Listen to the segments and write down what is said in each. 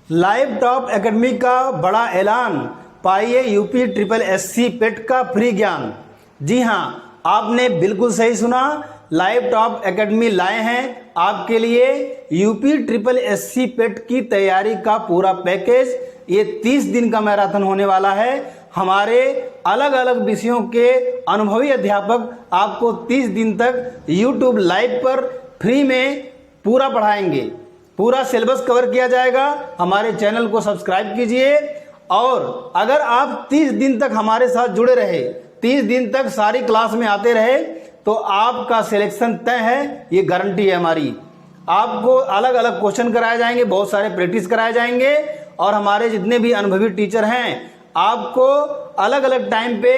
Live top academy का बड़ा ऐलान, पाइए यूपी ट्रिपल एससी पेट का फ्री ज्ञान। जी हाँ, आपने बिल्कुल सही सुना। लाइव टॉप एकेडमी लाए हैं आपके लिए यूपी ट्रिपल एससी पेट की तैयारी का पूरा पैकेज। ये 30 दिन का मैराथन होने वाला है। हमारे अलग अलग विषयों के अनुभवी अध्यापक आपको 30 दिन तक यूट्यूब लाइव पर फ्री में पूरा पढ़ाएंगे। पूरा सिलेबस कवर किया जाएगा। हमारे चैनल को सब्सक्राइब कीजिए और अगर आप 30 दिन तक हमारे साथ जुड़े रहे, 30 दिन तक सारी क्लास में आते रहे, तो आपका सिलेक्शन तय है। ये गारंटी है हमारी। आपको अलग अलग क्वेश्चन कराए जाएंगे, बहुत सारे प्रैक्टिस कराए जाएंगे और हमारे जितने भी अनुभवी टीचर हैं, आपको अलग अलग टाइम पे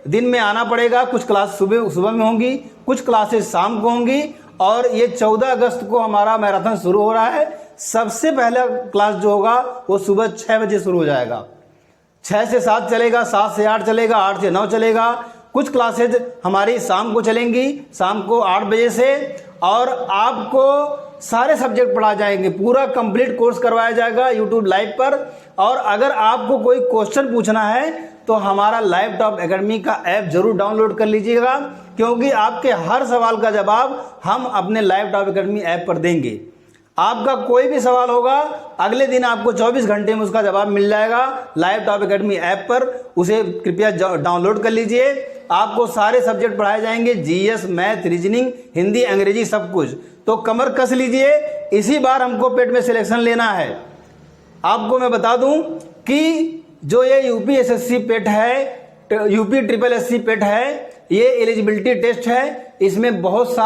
दिन में आना पड़ेगा। कुछ क्लास सुबह में होंगी, कुछ क्लासेस शाम को होंगी और ये 14 अगस्त को हमारा मैराथन शुरू हो रहा है। सबसे पहला क्लास जो होगा वो सुबह 6 बजे शुरू हो जाएगा। 6 से 7 चलेगा, 7 से 8 चलेगा, 8 से 9 चलेगा। कुछ क्लासेज हमारी शाम को चलेंगी, शाम को 8 बजे से, और आपको सारे सब्जेक्ट पढ़ा जाएंगे। पूरा कंप्लीट कोर्स करवाया जाएगा यूट्यूब लाइव पर। और अगर आपको कोई क्वेश्चन पूछना है तो हमारा लाइव टॉप एकेडमी का ऐप जरूर डाउनलोड कर लीजिएगा, क्योंकि आपके हर सवाल का जवाब हम अपने लाइव टॉप एकेडमी ऐप पर देंगे। आपका कोई भी सवाल होगा, अगले दिन आपको 24 घंटे में उसका जवाब मिल जाएगा लाइव टॉप एकेडमी ऐप पर। उसे कृपया डाउनलोड कर लीजिए। आपको सारे सब्जेक्ट पढ़ाए जाएंगे, जीएस, मैथ, रीजनिंग, हिंदी, अंग्रेजी, सब कुछ। तो कमर कस लीजिए, इसी बार हमको पेट में सिलेक्शन लेना है। आपको मैं बता दूं कि जो ये यूपी एसएससी पेट है, यूपी ट्रिपल एससी पेट है, ये एलिजिबिलिटी टेस्ट है। इसमें बहुत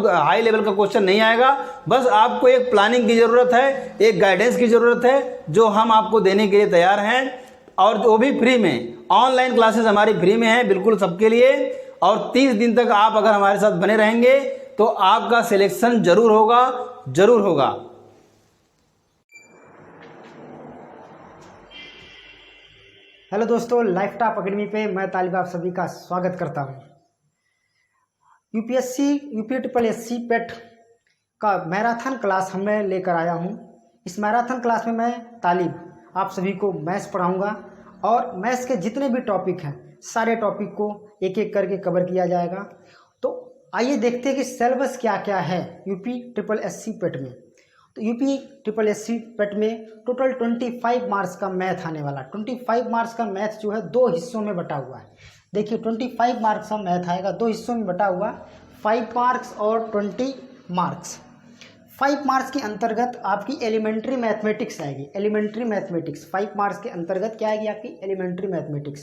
हाई लेवल का क्वेश्चन नहीं आएगा। बस आपको एक प्लानिंग की जरूरत है, एक गाइडेंस की जरूरत है, जो हम आपको देने के लिए तैयार हैं। और वो भी फ्री में। ऑनलाइन क्लासेस हमारी फ्री में है, बिल्कुल सबके लिए। और 30 दिन तक आप अगर हमारे साथ बने रहेंगे तो आपका सिलेक्शन जरूर होगा, जरूर होगा। हेलो दोस्तों, लाइव टॉप एकेडमी पे मैं तालिब आप सभी का स्वागत करता हूं। यूपी ट्रिपल एससी पेट का मैराथन क्लास मैं लेकर आया हूं। इस मैराथन क्लास में मैं तालिब आप सभी को मैथ्स पढ़ाऊंगा और मैथ्स के जितने भी टॉपिक हैं, सारे टॉपिक को एक एक करके कवर किया जाएगा। तो आइए देखते हैं कि सिलेबस क्या क्या है यूपी ट्रिपल एससी पेट में। तो यूपी ट्रिपल एससी पेट में टोटल 25 मार्क्स का मैथ आने वाला। 25 मार्क्स का मैथ जो है 2 हिस्सों में बटा हुआ है। देखिए 25 मार्क्स का मैथ आएगा, 2 हिस्सों में बटा हुआ, 5 मार्क्स और 20 मार्क्स। 5 मार्क्स के अंतर्गत आपकी एलिमेंट्री मैथमेटिक्स आएगी। एलिमेंट्री मैथमेटिक्स 5 मार्क्स के अंतर्गत क्या आएगी? आपकी एलिमेंट्री मैथमेटिक्स,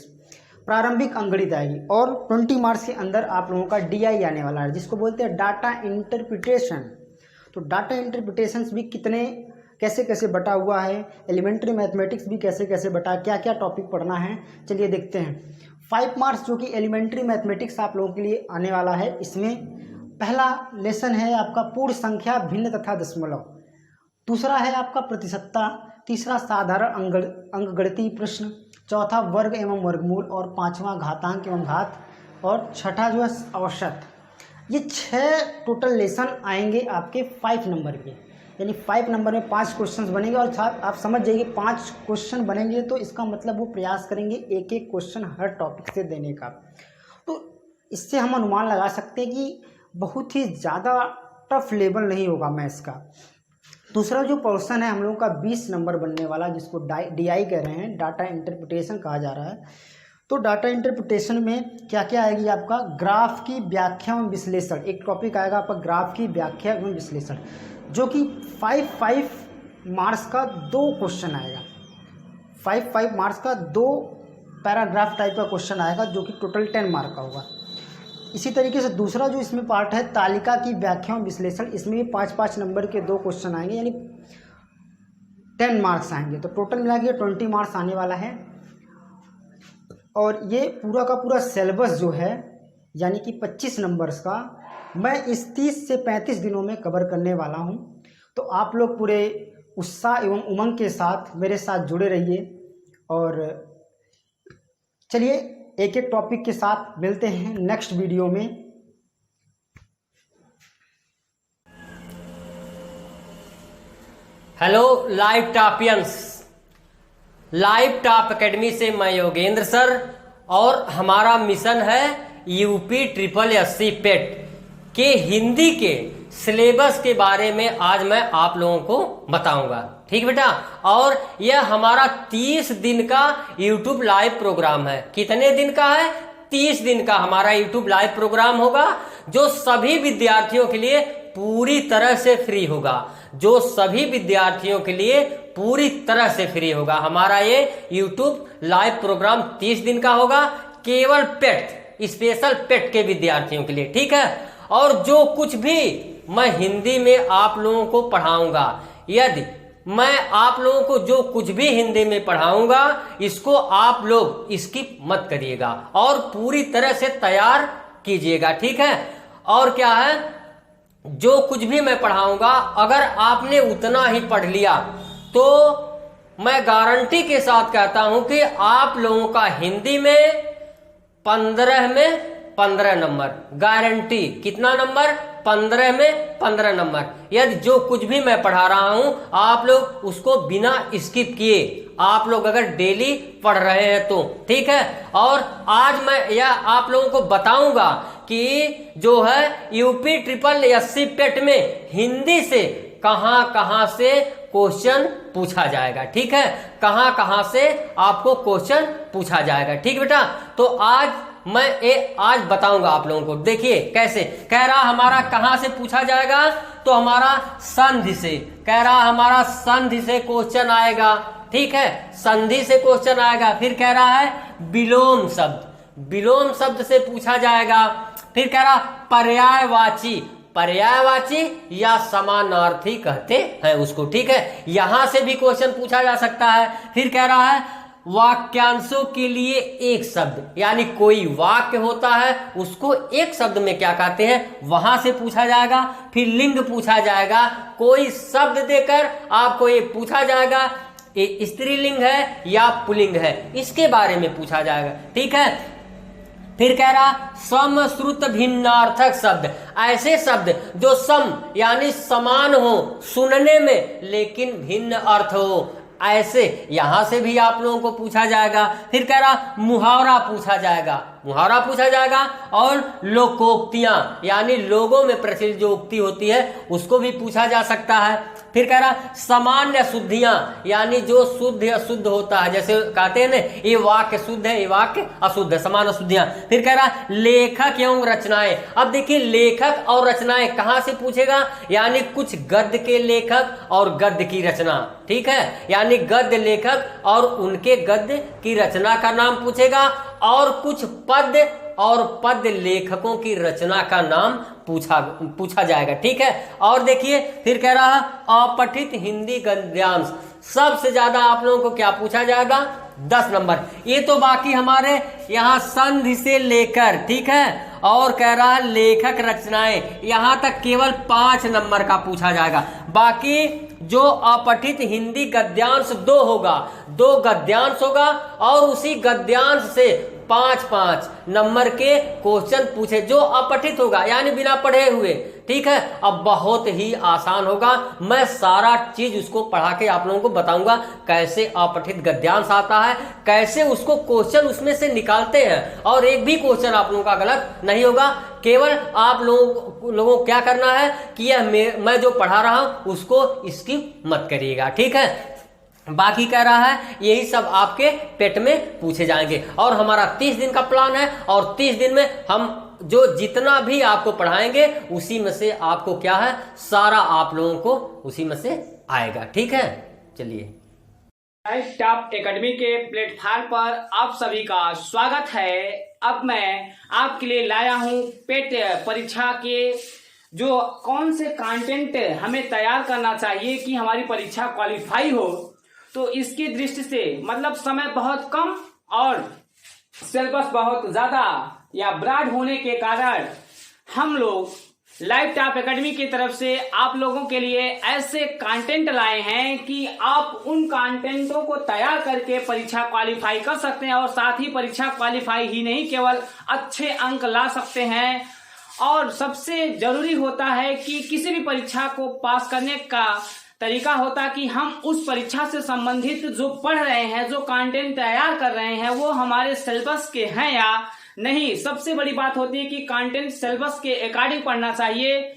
प्रारंभिक अंकगणित आएगी। और 20 मार्क्स के अंदर आप लोगों का डीआई आने वाला है, जिसको बोलते हैं डाटा इंटरप्रिटेशन। तो डाटा इंटरप्रिटेशन भी कैसे कैसे बटा हुआ है, एलिमेंट्री मैथमेटिक्स भी कैसे कैसे बटा, क्या क्या टॉपिक पढ़ना है, चलिए देखते हैं। 5 मार्क्स जो कि एलिमेंट्री मैथमेटिक्स आप लोगों के लिए आने वाला है। इसमें पहला लेसन है आपका पूर्ण संख्या, भिन्न तथा दशमलव। दूसरा है आपका प्रतिशतता। तीसरा साधारण अंकगणितीय प्रश्न। चौथा वर्ग एवं वर्गमूल। और 5वां घातांक एवं घात। और छठा जो है औसत। ये 6 टोटल लेसन आएंगे आपके 5 नंबर के, यानी 5 नंबर में 5 क्वेश्चन बनेंगे। और साथ आप समझ जाइए 5 क्वेश्चन बनेंगे तो इसका मतलब वो प्रयास करेंगे एक एक क्वेश्चन हर टॉपिक से देने का। तो इससे हम अनुमान लगा सकते हैं कि बहुत ही ज़्यादा टफ लेवल नहीं होगा मैथ्स का। दूसरा जो पोर्शन है हम लोगों का 20 नंबर बनने वाला, जिसको डीआई कह रहे हैं, डाटा इंटरप्रिटेशन कहा जा रहा है। तो डाटा इंटरप्रिटेशन में क्या क्या आएगी? आपका ग्राफ की व्याख्या एवं विश्लेषण, एक टॉपिक आएगा आपका ग्राफ की व्याख्या एवं विश्लेषण, जो कि 5 मार्क्स का 2 क्वेश्चन आएगा। 5 मार्क्स का 2 पैराग्राफ टाइप का क्वेश्चन आएगा, जो कि टोटल 10 मार्क का होगा। इसी तरीके से दूसरा जो इसमें पार्ट है तालिका की व्याख्या एवं विश्लेषण, इसमें भी 5 नंबर के 2 क्वेश्चन आएंगे, यानी 10 मार्क्स आएंगे। तो टोटल मिला के 20 मार्क्स आने वाला है। और ये पूरा का पूरा सिलेबस जो है, यानी कि 25 नंबर्स का, मैं इस 30 से 35 दिनों में कवर करने वाला हूं। तो आप लोग पूरे उत्साह एवं उमंग के साथ मेरे साथ जुड़े रहिए। और चलिए एक एक टॉपिक के साथ मिलते हैं नेक्स्ट वीडियो में। Hello live Topians, live top academy से मैं योगेंद्र सर और हमारा मिशन है यूपी ट्रिपल एससी पेट के हिंदी के सिलेबस के बारे में आज मैं आप लोगों को बताऊंगा। ठीक बेटा, और यह हमारा 30 दिन का यूट्यूब लाइव प्रोग्राम है। कितने दिन का है? 30 दिन का हमारा यूट्यूब लाइव प्रोग्राम होगा, जो सभी विद्यार्थियों के लिए पूरी तरह से फ्री होगा, जो सभी विद्यार्थियों के लिए पूरी तरह से फ्री होगा। हमारा ये यूट्यूब लाइव प्रोग्राम 30 दिन का होगा, केवल पेट, स्पेशल पेट के विद्यार्थियों के लिए। ठीक है, और जो कुछ भी मैं हिंदी में आप लोगों को पढ़ाऊंगा, यदि मैं आप लोगों को जो कुछ भी हिंदी में पढ़ाऊंगा, इसको आप लोग स्किप मत करिएगा और पूरी तरह से तैयार कीजिएगा। ठीक है, और क्या है, जो कुछ भी मैं पढ़ाऊंगा अगर आपने उतना ही पढ़ लिया तो मैं गारंटी के साथ कहता हूं कि आप लोगों का हिंदी में 15 में 15 नंबर, गारंटी। कितना नंबर? 15 में 15 नंबर। यदि जो कुछ भी मैं पढ़ा रहा हूं आप लोग उसको बिना स्किप किए आप लोग अगर डेली पढ़ रहे हैं तो ठीक है। और आज मैं यह आप लोगों को बताऊंगा कि जो है यूपी ट्रिपल एससी पेट में हिंदी से कहां से क्वेश्चन पूछा जाएगा। ठीक है, कहां से आपको क्वेश्चन पूछा जाएगा। ठीक बेटा, तो आज मैं आज बताऊंगा आप लोगों को। देखिए कैसे कह रहा हमारा कहां से पूछा जाएगा, तो हमारा संधि से कह रहा, हमारा संधि से क्वेश्चन आएगा। ठीक है, संधि से क्वेश्चन आएगा। फिर कह रहा है विलोम शब्द, विलोम शब्द से पूछा जाएगा। फिर कह रहा पर्यायवाची, पर्यायवाची या समानार्थी कहते हैं उसको। ठीक है, यहां से भी क्वेश्चन पूछा जा सकता है। फिर कह रहा है वाक्यांशों के लिए एक शब्द, यानी कोई वाक्य होता है उसको एक शब्द में क्या कहते हैं, वहां से पूछा जाएगा। फिर लिंग पूछा जाएगा, कोई शब्द देकर आपको ये पूछा जाएगा ये स्त्रीलिंग है या पुल्लिंग है, इसके बारे में पूछा जाएगा। ठीक है, फिर कह रहा सम श्रुत भिन्नार्थक शब्द, ऐसे शब्द जो सम यानी समान हो सुनने में लेकिन भिन्न अर्थ हो, ऐसे यहां से भी आप लोगों को पूछा जाएगा। फिर कह रहा मुहावरा पूछा जाएगा, मुहावरा पूछा जाएगा। और लोकोक्तियां यानी लोगों में प्रचलित जो उक्ति होती है उसको भी पूछा जा सकता है। फिर कह रहा सामान्य शुद्धियां, यानी जो शुद्ध अशुद्ध होता है, जैसे कहते हैं ना ये वाक्य शुद्ध है ये वाक्य अशुद्ध है, समान शुद्धियां। फिर कह रहा लेखक एवं रचनाएं। अब देखिए लेखक और रचनाएं कहां से पूछेगा, यानी कुछ गद्य के लेखक और गद्य की रचना। ठीक है, यानी गद्य लेखक और उनके गद्य की रचना का नाम पूछेगा, और कुछ पद्य और पद्य लेखकों की रचना का नाम पूछा जाएगा। ठीक है, और देखिए फिर कह रहा अपठित हिंदी गद्यांश, सबसे ज्यादा आप लोगों को क्या पूछा जाएगा, 10 नंबर। ये तो बाकी हमारे यहाँ संधि से लेकर, ठीक है, और कह रहा है लेखक रचनाएं, यहां तक केवल 5 नंबर का पूछा जाएगा। बाकी जो अपठित हिंदी गद्यांश 2 होगा, 2 गद्यांश होगा, और उसी गद्यांश से 5-5 नंबर के क्वेश्चन पूछे, जो अपठित होगा यानी बिना पढ़े हुए। ठीक है, अब बहुत ही आसान होगा, मैं सारा चीज उसको पढ़ा के आप लोगों को बताऊंगा कैसे अपठित गद्यांश आता है, कैसे उसको क्वेश्चन उसमें से निकालते हैं, और एक भी क्वेश्चन आप लोगों का गलत नहीं होगा। केवल आप लोगों को क्या करना है कि यह मैं जो पढ़ा रहा हूं उसको स्किप मत करिएगा। ठीक है, बाकी कह रहा है यही सब आपके पेट में पूछे जाएंगे, और हमारा 30 दिन का प्लान है, और 30 दिन में हम जो जितना भी आपको पढ़ाएंगे उसी में से आपको क्या है, सारा आप लोगों को उसी में से आएगा। ठीक है, चलिए लाइव टॉप एकेडमी के प्लेटफॉर्म पर आप सभी का स्वागत है। अब मैं आपके लिए लाया हूं पेट परीक्षा के जो कौन से कंटेंट हमें तैयार करना चाहिए कि हमारी परीक्षा क्वालिफाई हो। तो इसकी दृष्टि से मतलब समय बहुत कम और सिलेबस बहुत ज्यादा या ब्रॉड होने के कारण हम लोग लाइव टॉप एकेडमी की तरफ से आप लोगों के लिए ऐसे कंटेंट लाए हैं कि आप उन कंटेंटों को तैयार करके परीक्षा क्वालिफाई कर सकते हैं, और साथ ही परीक्षा क्वालिफाई ही नहीं केवल अच्छे अंक ला सकते हैं। और सबसे जरूरी होता है कि किसी भी परीक्षा को पास करने का तरीका होता कि हम उस परीक्षा से संबंधित जो पढ़ रहे हैं, जो कंटेंट तैयार कर रहे हैं, वो हमारे सिलेबस के हैं या नहीं। सबसे बड़ी बात होती है कि कंटेंट सिलेबस के अकॉर्डिंग पढ़ना चाहिए।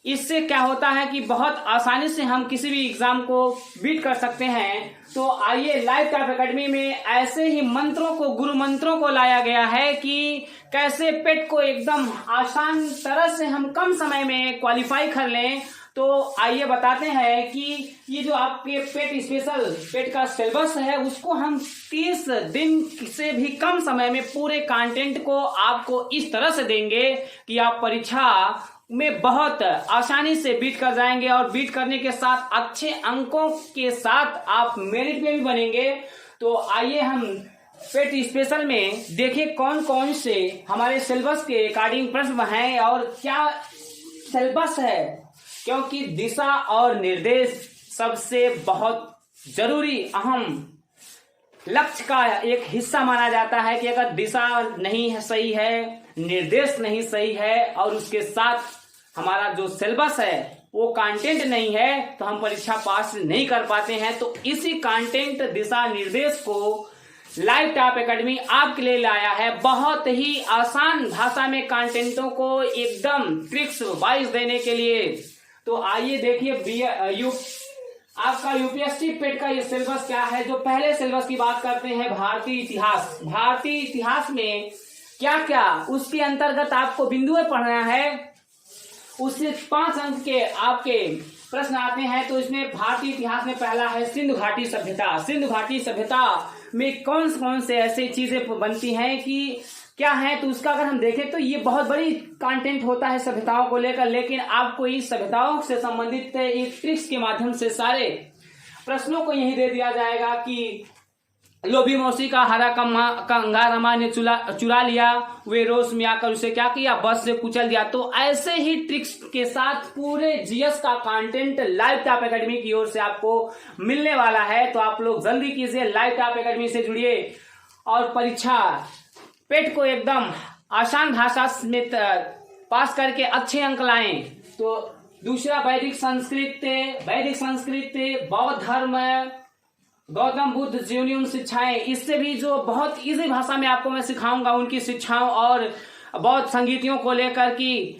इससे क्या होता है कि बहुत आसानी से हम किसी भी एग्जाम को बीट कर सकते हैं। तो आइए, लाइव टॉप एकेडमी में ऐसे ही मंत्रों को, गुरु मंत्रों को लाया गया है कि कैसे पेट को एकदम आसान तरह से हम कम समय में क्वालिफाई कर लें। तो आइए बताते हैं कि ये जो आपके पेट स्पेशल पेट का सिलेबस है, उसको हम 30 दिन से भी कम समय में पूरे कंटेंट को आपको इस तरह से देंगे कि आप परीक्षा में बहुत आसानी से बीट कर जाएंगे और बीट करने के साथ अच्छे अंकों के साथ आप मेरिट में भी बनेंगे। तो आइए हम पेट स्पेशल में देखें कौन कौन से हमारे सिलेबस के अकॉर्डिंग प्रश्न हैं और क्या सिलेबस है, क्योंकि दिशा और निर्देश सबसे बहुत जरूरी अहम लक्ष्य का एक हिस्सा माना जाता है कि अगर दिशा नहीं है सही है, निर्देश नहीं सही है और उसके साथ हमारा जो सिलेबस है वो कंटेंट नहीं है, तो हम परीक्षा पास नहीं कर पाते हैं। तो इसी कंटेंट, दिशा निर्देश को लाइव टॉप एकेडमी आपके लिए लाया है, बहुत ही आसान भाषा में कंटेंटों को एकदम ट्रिक्स वाइज देने के लिए। तो आइए देखिए आपका यूपीएससी पेट का ये सिलेबस क्या है। जो पहले सिलेबस की बात करते हैं, भारतीय इतिहास। भारतीय इतिहास में क्या क्या उसके अंतर्गत आपको बिंदुएं पढ़ना है, उससे 5 अंक के आपके प्रश्न आते हैं। तो इसमें भारतीय इतिहास में पहला है सिंधु घाटी सभ्यता। सिंधु घाटी सभ्यता में कौन कौन से ऐसी चीजें बनती हैं कि क्या है, तो उसका अगर हम देखें तो ये बहुत बड़ी कंटेंट होता है सभ्यताओं को लेकर, लेकिन आपको इस सभ्यताओं से संबंधित एक ट्रिक्स के माध्यम से सारे प्रश्नों को यही दे दिया जाएगा कि लोभी मौसी का हरा कंगा रमा ने चुरा लिया, वे रोष में आकर उसे क्या किया, बस से कुचल दिया। तो ऐसे ही ट्रिक्स के साथ पूरे जीएस का कंटेंट लाइव टॉप एकेडमी की ओर से आपको मिलने वाला है। तो आप लोग जल्दी कीजिए, लाइव टॉप एकेडमी से जुड़िए और परीक्षा पेट को एकदम आसान भाषा में पास करके अच्छे अंक लाएं। तो दूसरा वैदिक संस्कृत, बौद्ध धर्म, गौतम बुद्ध जीवनी उन शिक्षाएं, इससे भी जो बहुत इजी भाषा में आपको मैं सिखाऊंगा उनकी शिक्षाओं और बौद्ध संगीतियों को लेकर कि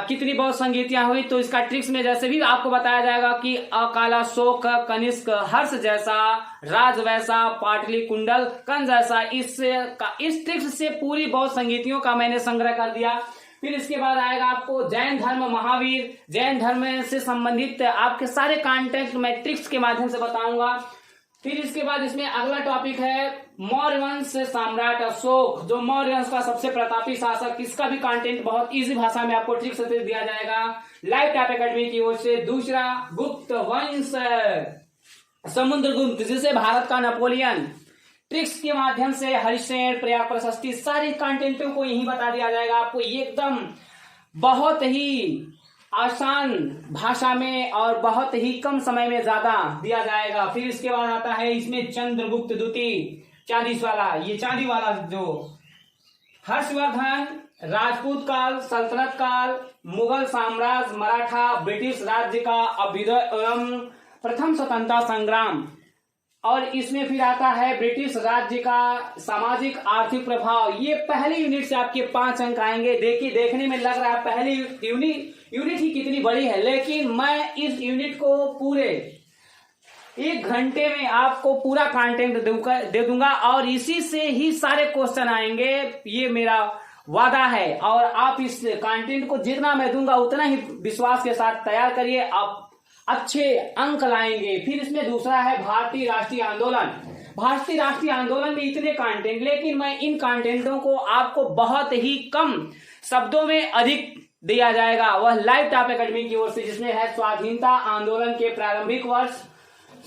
कितनी बौद्ध संगीतियां हुई। तो इसका ट्रिक्स में जैसे भी आपको बताया जाएगा कि अकाला शोक, कनिष्क, हर्ष जैसा, राज वैसा, पाटली कुंडल, कन जैसा, इस ट्रिक्स से पूरी बौद्ध संगीतियों का मैंने संग्रह कर दिया। फिर इसके बाद आएगा आपको जैन धर्म, महावीर, जैन धर्म से संबंधित आपके सारे कंटेंट मैं ट्रिक्स के माध्यम से बताऊंगा। फिर इसके बाद इसमें अगला टॉपिक है मौर्य वंश सम्राट अशोक, जो मौर्य वंश का सबसे प्रतापी शासक, इसका भी कंटेंट बहुत इजी भाषा में आपको ट्रिक्स से दिया जाएगा लाइव टॉप एकेडमी की ओर से। दूसरा गुप्त वंश, समुद्रगुप्त जिसे भारत का नेपोलियन, ट्रिक्स के माध्यम से हरिश्चंद्र, प्रयाग प्रशस्ति, सारे कंटेंटों को यही बता दिया जाएगा आपको एकदम बहुत ही आसान भाषा में और बहुत ही कम समय में ज्यादा दिया जाएगा। फिर इसके बाद आता है इसमें चंद्रगुप्त द्वितीय, चांदी वाला जो हर्षवर्धन, राजपूत काल, सल्तनत काल, मुगल साम्राज्य, मराठा, ब्रिटिश राज्य का अभ्युदय एवं प्रथम स्वतंत्रता संग्राम, और इसमें फिर आता है ब्रिटिश राज्य का सामाजिक आर्थिक प्रभाव। ये पहली यूनिट से आपके 5 अंक आएंगे। देखिए, देखने में लग रहा है पहली यूनिट ही कितनी बड़ी है, लेकिन मैं इस यूनिट को पूरे 1 घंटे में आपको पूरा कंटेंट दे दूंगा और इसी से ही सारे क्वेश्चन आएंगे, ये मेरा वादा है। और आप इस कंटेंट को जितना मैं दूंगा उतना ही विश्वास के साथ तैयार करिए, आप अच्छे अंक लाएंगे। फिर इसमें दूसरा है भारतीय राष्ट्रीय आंदोलन। भारतीय राष्ट्रीय आंदोलन में इतने कंटेंट, लेकिन मैं इन कंटेंटों को आपको बहुत ही कम शब्दों में अधिक दिया जाएगा, वह लाइव टॉप एकेडमी की ओर से, जिसमें है स्वाधीनता आंदोलन के प्रारंभिक वर्ष,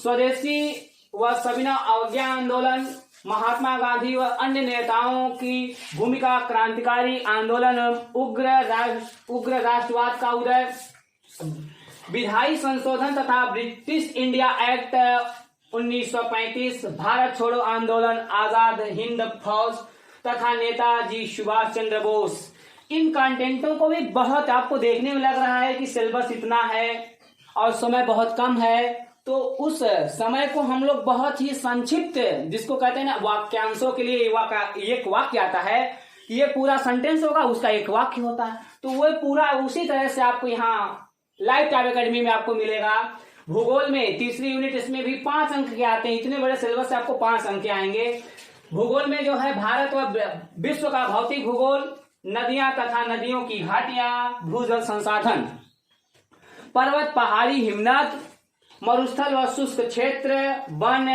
स्वदेशी व सविनय अवज्ञा आंदोलन, महात्मा गांधी व अन्य नेताओं की भूमिका, क्रांतिकारी आंदोलन, उग्र राष्ट्रवाद का उदय, विधायी संशोधन तथा ब्रिटिश इंडिया एक्ट 1935, भारत छोड़ो आंदोलन, आजाद हिंद फौज तथा नेताजी सुभाष चंद्र बोस। इन कंटेंटों को भी बहुत आपको देखने में लग रहा है कि सिलेबस इतना है और समय बहुत कम है, तो उस समय को हम लोग बहुत ही संक्षिप्त, जिसको कहते हैं ना वाक्यांशों के लिए एक वाक्य आता है, ये पूरा सेंटेंस होगा, उसका एक वाक्य होता है, तो वो पूरा उसी तरह से आपको यहाँ लाइव टाइप एकेडमी में आपको मिलेगा। भूगोल में तीसरी यूनिट, इसमें भी 5 अंक के आते हैं, इतने बड़े सिलेबस से आपको 5 अंक के आएंगे। भूगोल में जो है भारत व विश्व का भौतिक भूगोल, नदियां तथा नदियों की घाटियां, भूजल संसाधन, पर्वत, पहाड़ी, हिमनद, मरुस्थल व शुष्क क्षेत्र, वन,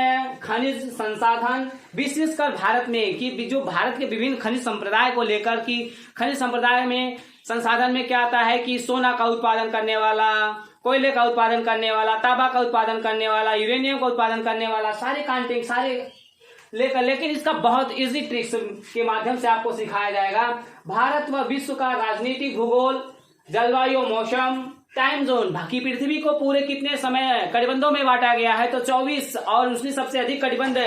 खनिज संसाधन, विशेषकर भारत में कि जो भारत के विभिन्न खनिज संप्रदाय को लेकर कि खनिज संप्रदाय में संसाधन में क्या आता है कि सोना का उत्पादन करने वाला, कोयले का उत्पादन करने वाला, तांबा का उत्पादन करने वाला, यूरेनियम का उत्पादन करने वाला, सारे कंटेंट सारे लेकर, लेकिन इसका बहुत इजी ट्रिक्स के माध्यम से आपको सिखाया जाएगा। भारत व विश्व का राजनीतिक भूगोल, जलवायु, मौसम, टाइम जोन, बाकी पृथ्वी को पूरे कितने समय कटिबंधों में बांटा गया है, तो 24, और उसमें सबसे अधिक कटिबंध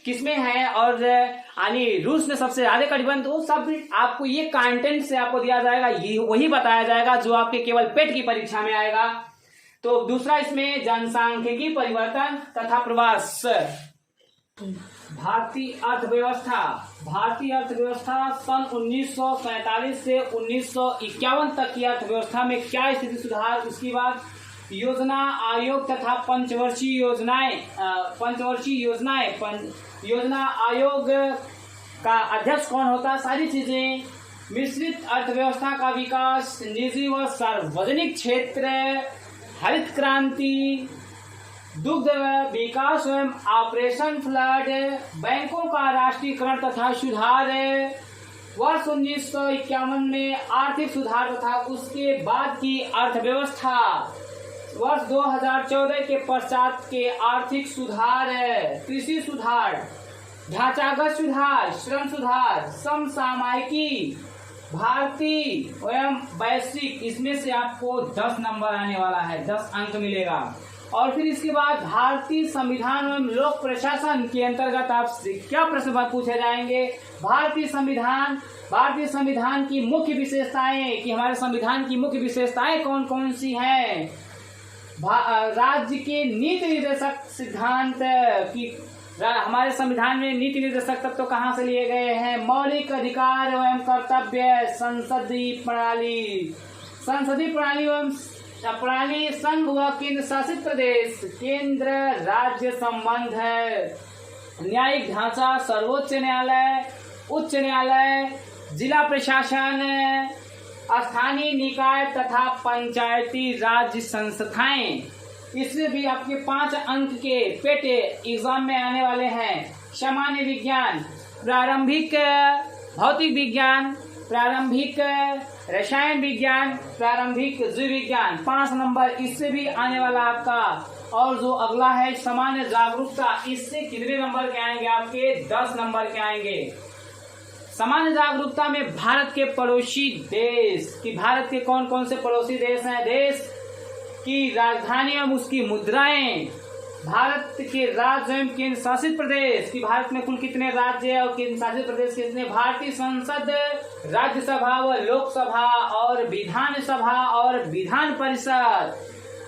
किसमें है, और यानी रूस में सबसे ज्यादा कटिबंध, वो सब आपको ये कंटेंट से आपको दिया जाएगा, ये वही बताया जाएगा जो आपके केवल पेट की परीक्षा में आएगा। तो दूसरा इसमें जनसांख्यिकी परिवर्तन तथा प्रवास। भारतीय अर्थव्यवस्था सन 1947 से 1951 तक की अर्थव्यवस्था में क्या स्थिति सुधार, उसके बाद योजना आयोग तथा पंचवर्षीय योजनाएं, योजना आयोग का अध्यक्ष कौन होता, सारी चीजें, मिश्रित अर्थव्यवस्था का विकास, निजी व सार्वजनिक क्षेत्र, हरित क्रांति, दुग्ध विकास एवं ऑपरेशन फ्लड, बैंकों का राष्ट्रीयकरण तथा सुधार, वर्ष 1951 में आर्थिक सुधार तथा उसके बाद की अर्थव्यवस्था, वर्ष 2014 के पश्चात के आर्थिक सुधार, कृषि सुधार, ढांचागत सुधार, श्रम सुधार, समसामयिकी, भारतीय एवं वैश्विक, इसमें से आपको 10 नंबर आने वाला है, 10 अंक मिलेगा। और फिर इसके बाद भारतीय संविधान एवं लोक प्रशासन के अंतर्गत आपसे क्या प्रश्न पूछे जाएंगे, भारतीय संविधान की मुख्य विशेषताएं, कि हमारे संविधान की मुख्य विशेषताएं कौन कौन सी हैं, राज्य के नीति निर्देशक सिद्धांत की, हमारे संविधान में नीति निर्देशक तत्व कहाँ से लिए गए हैं, मौलिक अधिकार एवं कर्तव्य, संसदीय प्रणाली एवं संघ व केंद्र शासित प्रदेश, केंद्र राज्य संबंध है, न्यायिक ढांचा, सर्वोच्च न्यायालय, उच्च न्यायालय, जिला प्रशासन, स्थानीय निकाय तथा पंचायती राज संस्थाएं। इसमें भी आपके 5 अंक के पेट एग्जाम में आने वाले हैं। सामान्य विज्ञान, प्रारंभिक भौतिक विज्ञान, प्रारंभिक रसायन विज्ञान, प्रारंभिक जीव विज्ञान, 5 नंबर इससे भी आने वाला आपका। और जो अगला है सामान्य जागरूकता, इससे कितने नंबर के आएंगे आपके, 10 नंबर के आएंगे। सामान्य जागरूकता में भारत के पड़ोसी देश, कि भारत के कौन कौन से पड़ोसी देश हैं, देश की राजधानी एवं उसकी मुद्राएं, भारत के राज्य एवं केंद्र शासित प्रदेश, कि भारत में कुल कितने राज्य और केंद्र शासित प्रदेश कितने, भारतीय संसद, राज्यसभा व लोकसभा और विधानसभा और विधान परिषद,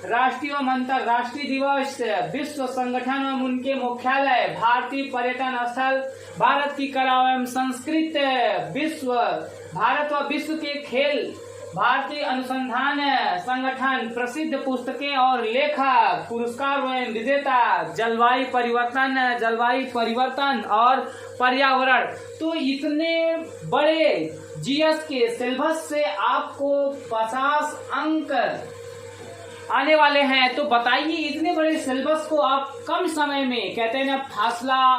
राष्ट्रीय एवं अंतर्राष्ट्रीय दिवस, विश्व संगठन एवं उनके मुख्यालय, भारतीय पर्यटन स्थल, भारत की कला एवं संस्कृति, भारत व विश्व के खेल, भारतीय अनुसंधान संगठन, प्रसिद्ध पुस्तकें और लेखक, पुरस्कार एवं विजेता, जलवायु परिवर्तन और पर्यावरण। तो इतने बड़े जीएस के सिलेबस से आपको 50 अंक आने वाले हैं। तो बताइए, इतने बड़े सिलेबस को आप कम समय में, कहते हैं ना फासला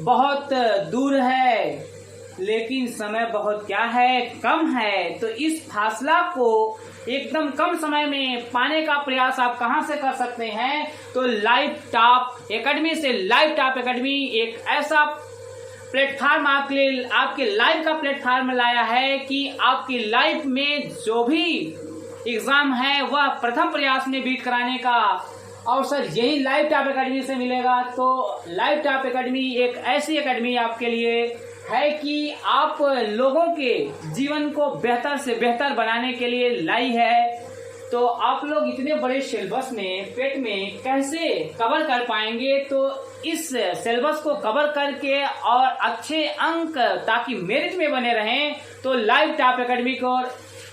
बहुत दूर है लेकिन समय बहुत क्या है, कम है। तो इस फासला को एकदम कम समय में पाने का प्रयास आप कहां से कर सकते हैं, तो लाइव टॉप एकेडमी से। लाइव टॉप एकेडमी एक ऐसा प्लेटफार्म आपके लाइव का प्लेटफार्म लाया है कि आपकी लाइफ में जो भी एग्जाम है वह प्रथम प्रयास में बीट कराने का अवसर यही लाइव टॉप एकेडमी से मिलेगा। तो लाइव टॉप एकेडमी एक ऐसी एकेडमी आपके लिए है कि आप लोगों के जीवन को बेहतर से बेहतर बनाने के लिए लाई है। तो आप लोग इतने बड़े सिलेबस में पेट में कैसे कवर कर पाएंगे। तो इस सिलेबस को कवर करके और अच्छे अंक ताकि मेरिट में बने रहें तो लाइव टॉप एकेडमी को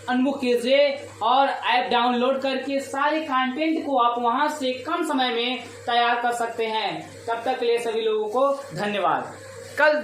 अनबुक कीजिए और ऐप डाउनलोड करके सारे कंटेंट को आप वहां से कम समय में तैयार कर सकते हैं। तब तक के लिए सभी लोगों को धन्यवाद। कल